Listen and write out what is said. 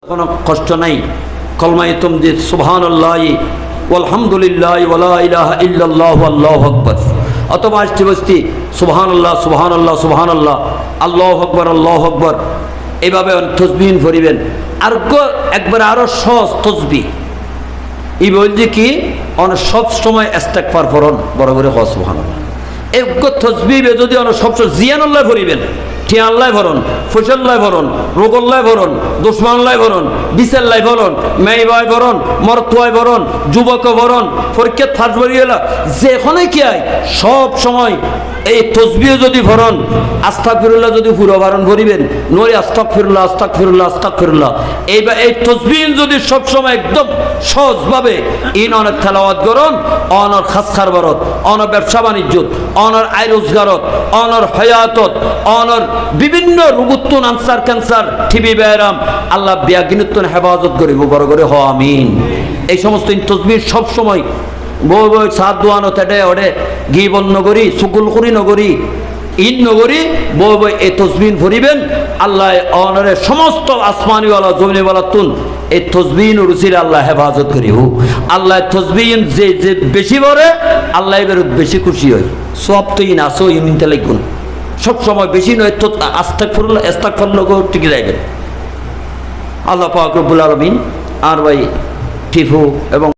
কোনো কষ্ট নাই। কলমায়ে তামজিদ সুবহানাল্লাহি ওয়ালহামদুলিল্লাহি ওয়ালা ইলাহা ইল্লাল্লাহু আল্লাহু আকবার, অথবা আস্তে বস্তি সুবহানাল্লাহ সুবহানাল্লাহ সুবহানাল্লাহ আল্লাহু আকবার আল্লাহু আকবার, এইভাবে তসবিহ পড়িবেন। আর একবার আরো সহজ তসবিহ এই বলছে কি সব সময় ইস্তেগফার করুন, বড় করে কও সুবহানাল্লাহ। এই তসবিহ যদি সব সময় জিয়ানুল্লাহ পড়িবেন, ঠিয়াল্লাহ ভরণ, ফসল্লাহ ভরণ, রোগল্লাহ ভরণ, দুশ্মনল্লাহ ভরণ, বিশাল্লাহ ভরণ, মেয়েবাই ভরণ, মরতুয়ায় ভরণ, যুবক ভরণ, পরীক্ষাত ফাঁস ভরিয়েলা যেখানে কি আয় সব সময় এই তসবিহ যদি ভরণ, আস্তাগফিরুল্লাহ যদি পুরো ভরণ ভরিবেন, নরি আস্তাগফিরুল্লাহ আস্তাগফিরুল্লাহ আস্তাগফিরুল্লাহ, এই তসবিহ যদি সব সময় একদম সহজভাবে অনেক তেলাওয়াত করুন, অনর খাসখার ভরত, অনর ব্যবসা বাণিজ্য, অনর আয় রোজগারত, অনর হয়াতত, অনর বিভিন্ন রুগুত্তুন আনসার ক্যান্সার টিবি ব্যায়াম আল্লাহ বিয়াগিনুত্তুন হেফাজত করিব, বড় করে হ আমিন। এই সমস্ত তসবিহ সব সময় বই বই সাত দোয়ানো তেটে ওড়ে গিবন নগরী সুকুল করি নগরী ইন নগরী বই বই এই তসবিহ ভরিবেন। আল্লাহ অনরে সমস্ত আসমানিওয়ালা জমিনওয়ালা তুন এই তসবিহ রুচির আল্লাহ হেফাজত করিব। আল্লাহ তসবিহ যে যে বেশি ভরে আল্লাহ এবার বেশি খুশি হয়। সব তো ইন আসো ইনতে লাগুন সব সময় বেশি নয় তো আস্তাগফিরুল্লাহ ইস্তাগফারুল্লাহ টিকে রাখবেন। আল্লাহ পাক রব্বুল আলামিন আর ভাই টিফু এবং